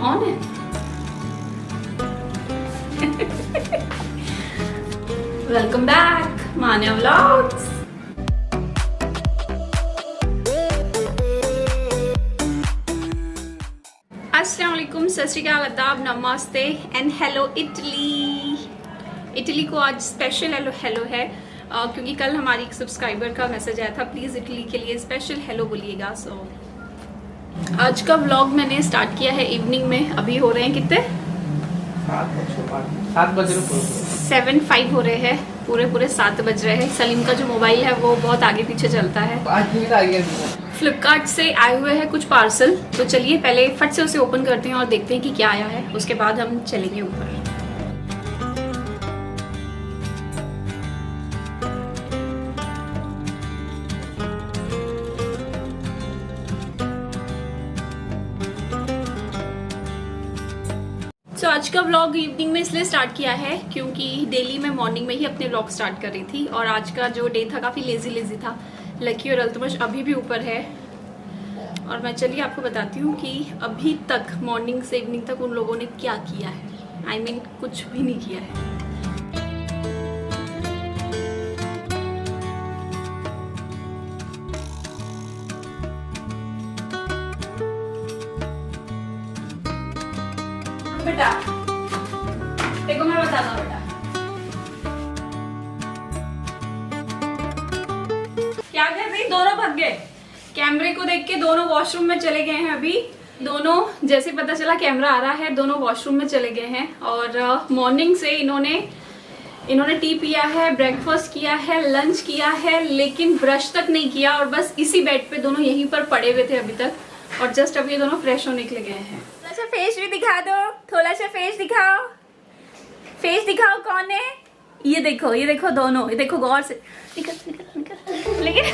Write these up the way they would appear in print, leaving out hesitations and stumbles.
On है। Welcome back मान्या vlogs. अस्सलाम वालेकुम, सत श्री अकाल, अदाब, नमस्ते एंड हेलो इटली। इटली को आज स्पेशल हेलो है क्योंकि कल हमारी एक सब्सक्राइबर का मैसेज आया था, प्लीज़ इटली के लिए स्पेशल हेलो बोलिएगा। सो आज का व्लॉग मैंने स्टार्ट किया है इवनिंग में। अभी हो रहे हैं कितने 7 बज रहे, 7:05 हो रहे हैं, पूरे 7 बज रहे हैं। सलीम का जो मोबाइल है वो बहुत आगे पीछे चलता है। फ्लिपकार्ट से आए हुए हैं कुछ पार्सल, तो चलिए पहले फट से उसे ओपन करते हैं और देखते हैं कि क्या आया है, उसके बाद हम चलेंगे ऊपर। तो आज का व्लॉग इवनिंग में इसलिए स्टार्ट किया है क्योंकि डेली मैं मॉर्निंग में ही अपने व्लॉग स्टार्ट कर रही थी और आज का जो डे था काफ़ी लेजी था। लकी और अल्तमश अभी भी ऊपर है और मैं चलिए आपको बताती हूँ कि अभी तक मॉर्निंग से इवनिंग तक उन लोगों ने क्या किया है। आई मीन कुछ भी नहीं किया है। बेटा देखो मैं बताता हूँ बेटा क्या कर रही। दोनों भाग गए, कैमरे को देख के दोनों वॉशरूम में चले गए हैं। अभी दोनों जैसे पता चला कैमरा आ रहा है, दोनों वॉशरूम में चले गए हैं। और मॉर्निंग से इन्होंने टी पिया है, ब्रेकफास्ट किया है, लंच किया है, लेकिन ब्रश तक नहीं किया और बस इसी बेड पे दोनों यहीं पर पड़े हुए थे अभी तक। और जस्ट अभी ये दोनों फ्रेश होने के लिए गए हैं। थोड़ा सा फेस भी दिखा दो, थोड़ा सा फेस दिखाओ, फेस दिखाओ कौन है। ये देखो दोनों, ये देखो गौर से। निकल लेकिन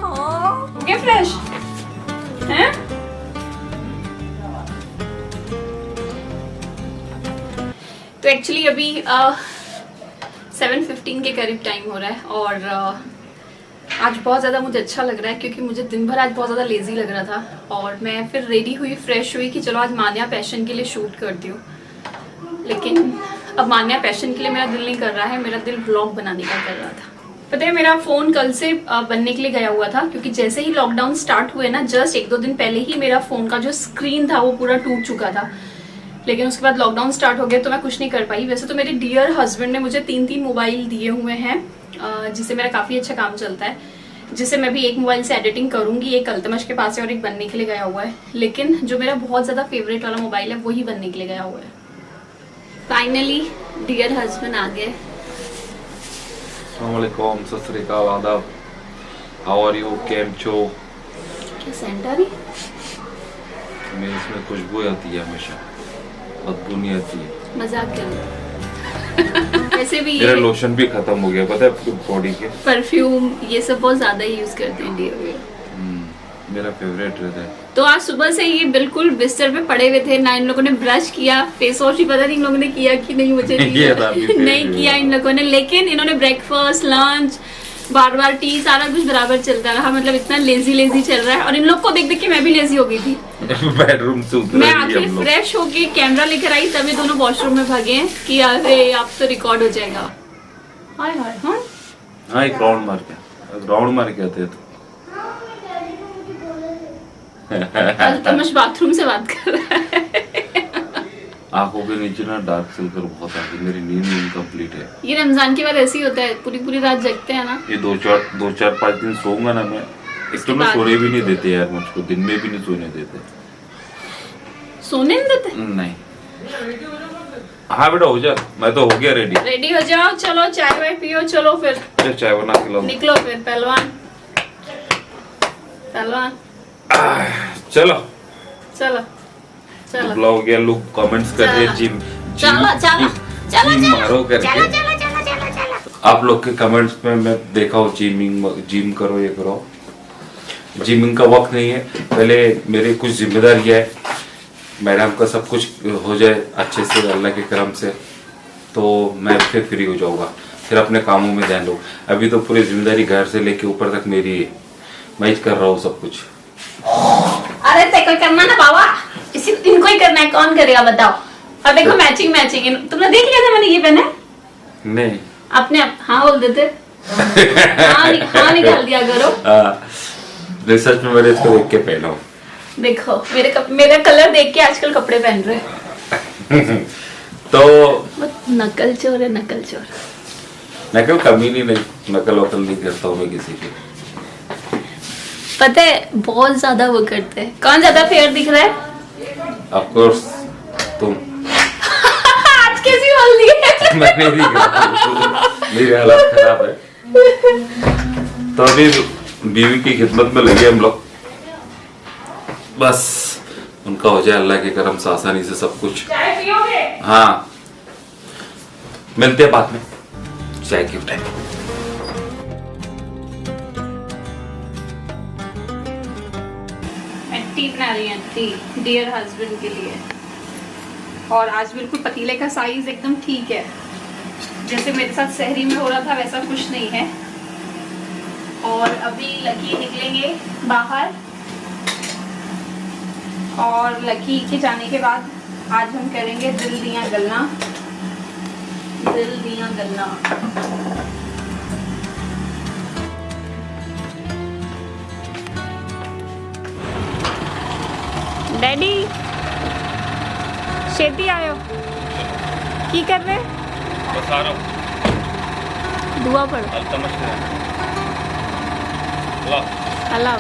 हो गया फ्रेश हैं? तो एक्चुअली अभी 7:15 के करीब टाइम हो रहा है और आज बहुत ज़्यादा मुझे अच्छा लग रहा है क्योंकि मुझे दिन भर आज बहुत ज़्यादा लेजी लग रहा था। और मैं फिर रेडी हुई, फ्रेश हुई कि चलो आज मान्या पैशन के लिए शूट करती हूँ। लेकिन अब मान्या पैशन के लिए मेरा दिल नहीं कर रहा है, मेरा दिल व्लॉग बनाने का कर रहा था। पता है मेरा फ़ोन कल से बनने के लिए गया हुआ था क्योंकि जैसे ही लॉकडाउन स्टार्ट हुए ना, जस्ट 1-2 दिन पहले ही मेरा फ़ोन का जो स्क्रीन था वो पूरा टूट चुका था। लेकिन उसके बाद लॉकडाउन स्टार्ट हो गया तो मैं कुछ नहीं कर पाई। वैसे तो मेरे डियर हस्बैंड ने मुझे 3 मोबाइल दिए हुए हैं जिससे मेरा काफ़ी अच्छा काम चलता है, जिससे मैं भी एक मोबाइल से एडिटिंग करूंगी। एक अल्तमश के पास है और एक बनने के लिए गया हुआ है। लेकिन जो मेरा बहुत ज़्यादा फेवरेट वाला मोबाइल है वही बनने के लिए गया हुआ है। फाइनली डियर हस्बैंड आ गए। अस्सलाम वालेकुम, सत श्री अकाल, आदाब, हाउ आर यू, केम छो। क्या सेंट आ रही? मेरे इसमें खुशबू आती है हमेशा, बदबू नहीं आती है। मजाक कर वैसे भी मेरा लोशन भी खत्म हो गया, पता है, बॉडी के परफ्यूम ये सब बहुत ज्यादा यूज करते हैं डियर। मेरा फेवरेट रहता है। तो आज सुबह से ये बिल्कुल बिस्तर पे पड़े हुए थे ना। इन लोगों ने ब्रश किया, फेस वॉश ही पता नहीं इन लोगों ने किया कि नहीं, मुझे नहीं किया इन लोगों ने। लेकिन इन्होंने ब्रेकफास्ट, लंच, बार टी, सारा कुछ बराबर चलता रहा। मतलब इतना लेजी चल रहा है और इन लोग को देख के मैं भी लेजी हो गई थी। बेडरूम से मैं आखिर फ्रेश होके कैमरा लेकर आई, तभी दोनों वॉशरूम में भागे हैं कि अरे आप तो रिकॉर्ड हो जाएगा। हाय हाँ, एक राउंड मार के आते तो अल्तमश बाथरूम से बात कर रहा है। आंखों के नीचे ना डार्क सर्कल बहुत आ गई, मेरी नींद इनकम्प्लीट है। ये रमजान के बाद ऐसे ही होता है, पूरी रात जगते हैं ना। ये 2-4-5 दिन सोऊंगा ना मैं, एक तो मैं सोने भी नहीं देते यार, मुझको दिन में भी नहीं सोने देते। सोने नहीं देते? नहीं। हाँ बेटा हो जा, मैं तो हो गया रेडी हो जाओ, चलो चाय वाय पियो। चलो फिर चाय बना के लाओ, निकलो फिर पहलवान। चलो चलो हो गया। लोग कमेंट्स कर रहे हैं जिम मारो करके। आप लोग के कमेंट्स में मैं देखा हूँ जिम करो, ये करो। जिमिंग का वक्त नहीं है, पहले मेरे कुछ जिम्मेदारी है, मैडम का सब कुछ हो जाए अच्छे से अल्लाह के करम से, तो मैं फिर फ्री हो जाऊंगा, फिर अपने कामों में ध्यान दूँ। अभी तो पूरी जिम्मेदारी घर से लेके ऊपर तक मेरी है, मैं ही कर रहा हूँ सब कुछ। अरे तेको करना ना बाबा, इसी इनको ही करना है, कौन करेगा बताओ। और देखो मैचिंग मैचिंग, तुमने देख लिया था मैंने ये पहना है? नहीं, अपने आप हाँ बोल देते। हाँ निकाल दिया करो। रिसर्च में मैंने इसको देख के पहना हूँ। देखो मेरा कलर देख के आजकल कपड़े पहन रहे। तो नकल चोर है, नकल चोर। नकल कमी नहीं, नकल वकल नहीं करता हूँ मैं किसी की। पता है बहुत ज्यादा वो करते हैं। कौन ज्यादा फेयर दिख रहा है? ऑफ कोर्स तुम। आज कैसी बोल दी है? मैं नहीं दिख रहा, मेरी हालत खराब है। तो अभी बीवी की खिदमत में लगे हम लोग, बस उनका हो जाए अल्लाह के करम से आसानी से सब कुछ। चाय पियोगे? हाँ, मिलते हैं बाद में चाय के टाइम। टी बना रही है टी डियर हस्बैंड के लिए। और आज बिल्कुल पतीले का साइज एकदम ठीक है, जैसे मेरे साथ सहरी में हो रहा था वैसा कुछ नहीं है। और अभी लकी निकलेंगे बाहर, और लकी के जाने के बाद आज हम करेंगे दिल दिया गल्ला। दिल दिया गल्ला। डैडी छेती आयो की कर रहे? बस आ रहा हूँ। दुआ पढ़ो। अल्लाह।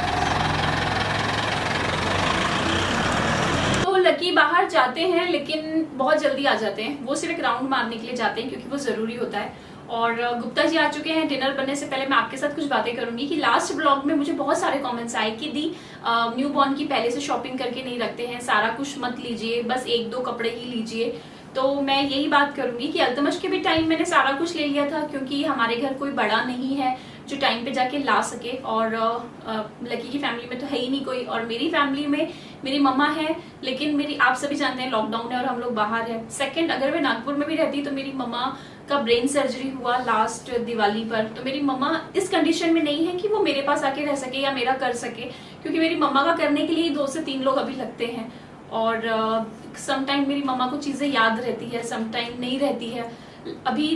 तो लकी बाहर जाते हैं लेकिन बहुत जल्दी आ जाते हैं। वो सिर्फ एक राउंड मारने के लिए जाते हैं क्योंकि वो जरूरी होता है। और गुप्ता जी आ चुके हैं। डिनर बनने से पहले मैं आपके साथ कुछ बातें करूंगी कि लास्ट ब्लॉग में मुझे बहुत सारे कमेंट्स आए कि दी न्यू बॉर्न की पहले से शॉपिंग करके नहीं रखते हैं, सारा कुछ मत लीजिए, बस 1-2 कपड़े ही लीजिए। तो मैं यही बात करूंगी कि अल्तमश के भी टाइम मैंने सारा कुछ ले लिया था, क्योंकि हमारे घर कोई बड़ा नहीं है जो टाइम पे जाके ला सके। और लकी की फैमिली में तो है ही नहीं कोई, और मेरी फैमिली में मेरी मम्मा है, लेकिन मेरी आप सभी जानते हैं लॉकडाउन है और हम लोग बाहर है। सेकंड, अगर मैं नागपुर में भी रहती तो मेरी मम्मा का ब्रेन सर्जरी हुआ लास्ट दिवाली पर, तो मेरी मम्मा इस कंडीशन में नहीं है कि वो मेरे पास आके रह सके या मेरा कर सके, क्योंकि मेरी मम्मा का करने के लिए 2 से 3 लोग अभी लगते हैं। और समटाइम मेरी मम्मा को चीजें याद रहती है, समटाइम नहीं रहती है। अभी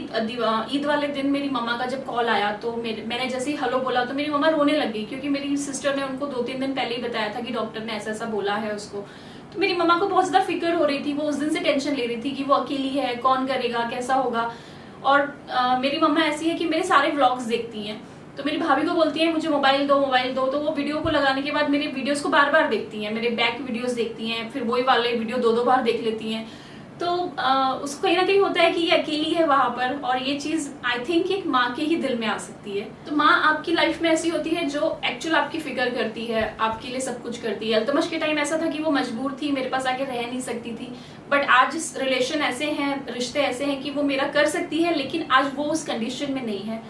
ईद वाले दिन मेरी मम्मा का जब कॉल आया तो मैंने जैसे ही हेलो बोला तो मेरी मम्मा रोने लगी, क्योंकि मेरी सिस्टर ने उनको 2-3 दिन पहले ही बताया था कि डॉक्टर ने ऐसा ऐसा बोला है उसको। तो मेरी मम्मा को बहुत ज्यादा फिक्र हो रही थी, वो उस दिन से टेंशन ले रही थी कि वो अकेली है, कौन करेगा, कैसा होगा। और मेरी मम्मा ऐसी है कि मेरे सारे व्लॉग्स देखती हैं, तो मेरी भाभी को बोलती है मुझे मोबाइल दो, तो वो वीडियो को लगाने के बाद मेरे वीडियोस को बार बार देखती हैं, मेरे बैक वीडियोस देखती हैं, फिर वही वाले वीडियो 2-2 बार देख लेती हैं। तो उसको कहीं ना कहीं होता है कि ये अकेली है वहां पर, और ये चीज आई थिंक एक माँ के ही दिल में आ सकती है। तो माँ आपकी लाइफ में ऐसी होती है जो एक्चुअल आपकी फिक्र करती है, आपके लिए सब कुछ करती है। अल्तमश के टाइम ऐसा था कि वो मजबूर थी, मेरे पास आके रह नहीं सकती थी, बट आज रिलेशन ऐसे हैं, रिश्ते ऐसे हैं कि वो मेरा कर सकती है, लेकिन आज वो उस कंडीशन में नहीं है।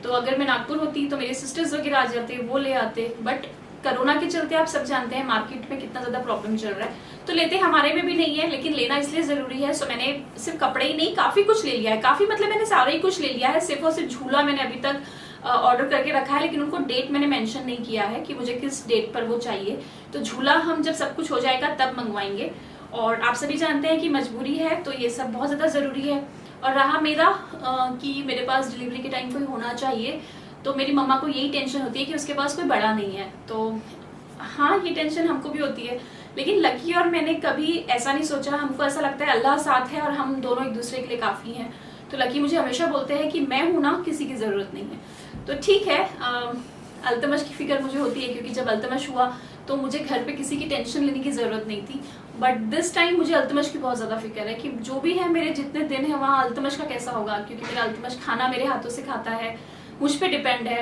तो अगर मैं नागपुर होती तो मेरे सिस्टर्स वगैरह आ जाते, वो ले आते, बट कोरोना के चलते आप सब जानते हैं मार्केट में कितना ज्यादा प्रॉब्लम चल रहा है, तो लेते हमारे में भी नहीं है, लेकिन लेना इसलिए जरूरी है। सो मैंने सिर्फ कपड़े ही नहीं, काफी कुछ ले लिया है। काफी मतलब मैंने सारा ही कुछ ले लिया है, सिर्फ और सिर्फ झूला मैंने अभी तक ऑर्डर करके रखा है, लेकिन उनको डेट मैंने मेंशन नहीं किया है कि मुझे किस डेट पर वो चाहिए। तो झूला हम जब सब कुछ हो जाएगा तब मंगवाएंगे। और आप सभी जानते हैं कि मजबूरी है तो ये सब बहुत ज्यादा जरूरी है। और रहा मेरा कि मेरे पास डिलीवरी के टाइम कोई होना चाहिए, तो मेरी मम्मा को यही टेंशन होती है कि उसके पास कोई बड़ा नहीं है। तो हाँ, ये टेंशन हमको भी होती है, लेकिन लकी और मैंने कभी ऐसा नहीं सोचा। हमको ऐसा लगता है अल्लाह साथ है और हम दोनों एक दूसरे के लिए काफी हैं। तो लकी मुझे हमेशा बोलते हैं कि मैं हूं ना, किसी की जरूरत नहीं है। तो ठीक है, अल्तमश की फिक्र मुझे होती है, क्योंकि जब अल्तमश हुआ तो मुझे घर पे किसी की टेंशन लेने की जरूरत नहीं थी, बट दिस टाइम मुझे अल्तमश की बहुत ज्यादा फिक्र है कि जो भी है मेरे जितने दिन है वहाँ अल्तमश का कैसा होगा, क्योंकि मेरा अल्तमश खाना मेरे हाथों से खाता है, मुझ पे डिपेंड है।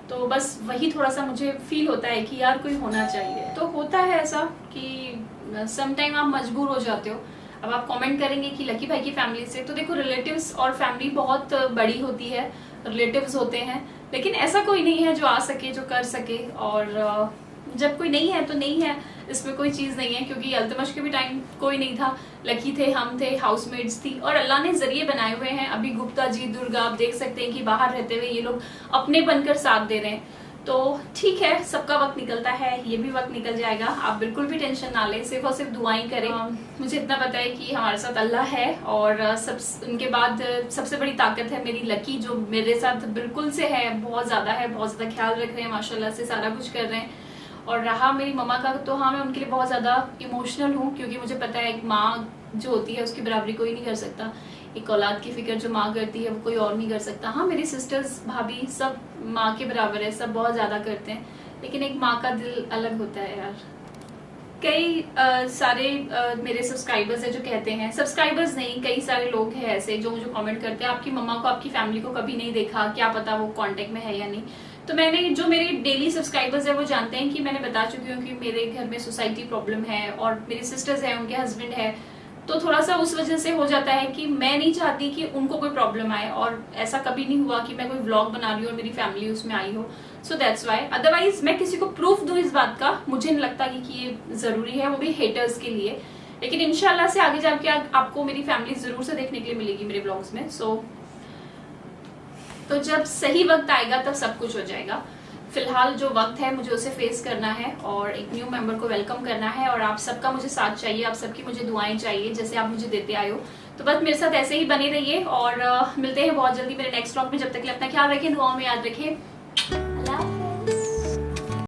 तो बस वही थोड़ा सा मुझे फील होता है कि यार कोई होना चाहिए। तो होता है ऐसा कि सम टाइम आप मजबूर हो जाते हो। अब आप कमेंट करेंगे कि लकी भाई की फैमिली से, तो देखो रिलेटिव्स और फैमिली बहुत बड़ी होती है, रिलेटिव्स होते हैं, लेकिन ऐसा कोई नहीं है जो आ सके, जो कर सके। और जब कोई नहीं है तो नहीं है, इसमें कोई चीज नहीं है, क्योंकि अल्तमश के भी टाइम कोई नहीं था, लकी थे, हम थे, हाउसमेट्स थी, और अल्लाह ने जरिए बनाए हुए हैं। अभी गुप्ता जी, दुर्गा, आप देख सकते हैं कि बाहर रहते हुए ये लोग अपने बनकर साथ दे रहे हैं। तो ठीक है, सबका वक्त निकलता है, ये भी वक्त निकल जाएगा। आप बिल्कुल भी टेंशन ना लें, सिर्फ और सिर्फ दुआएं करें। मुझे इतना पता है कि हमारे साथ अल्लाह है, और उनके बाद सबसे बड़ी ताकत है मेरी लकी, जो मेरे साथ बिल्कुल से है, बहुत ज़्यादा है, बहुत ज़्यादा ख्याल रख रहे हैं, माशाल्लाह से सारा कुछ कर रहे हैं। और रहा मेरी मम्मा का, तो हाँ मैं उनके लिए बहुत ज़्यादा इमोशनल हूँ, क्योंकि मुझे पता है एक माँ जो होती है उसकी बराबरी कोई नहीं कर सकता। एक औलाद की फिक्र जो माँ करती है वो कोई और नहीं कर सकता। हाँ मेरी सिस्टर्स, भाभी सब माँ के बराबर है, सब बहुत ज़्यादा करते हैं, लेकिन एक माँ का दिल अलग होता है यार। कई सारे मेरे सब्सक्राइबर्स है जो कहते हैं, सब्सक्राइबर्स नहीं, कई सारे लोग हैं ऐसे जो मुझे कमेंट करते हैं, आपकी मम्मा को, आपकी फैमिली को कभी नहीं देखा, क्या पता वो कांटेक्ट में है या नहीं। तो मैंने, जो मेरे डेली सब्सक्राइबर्स है वो जानते हैं कि मैंने बता चुकी हूँ कि मेरे घर में सोसाइटी प्रॉब्लम है, और मेरी सिस्टर्स हैं, उनके हस्बैंड है, तो थोड़ा सा उस वजह से हो जाता है कि मैं नहीं चाहती कि उनको कोई प्रॉब्लम आए, और ऐसा कभी नहीं हुआ कि मैं कोई व्लॉग बना रही हूँ और मेरी फैमिली उसमें आई हो। So that's why. अदरवाइज मैं किसी को प्रूफ दूं इस बात का, मुझे नहीं लगता कि ये जरूरी है, वो भी हेटर्स के लिए। लेकिन इंशाल्लाह से आगे जाके आपको मेरी फैमिली जरूर से देखने के लिए मिलेगी मेरे ब्लॉग्स में। तो जब सही वक्त आएगा तब सब कुछ हो जाएगा। फिलहाल जो वक्त है मुझे उसे फेस करना है, और एक न्यू मेंबर को वेलकम करना है, और आप सबका मुझे साथ चाहिए, आप सबकी मुझे दुआएं चाहिए, जैसे आप मुझे देते आए हो। तो बस मेरे साथ ऐसे ही बने रहिए, और मिलते हैं बहुत जल्दी मेरे नेक्स्ट व्लॉग में। जब तक के लिए अपना ख्याल रखें, दुआओं में याद रखें।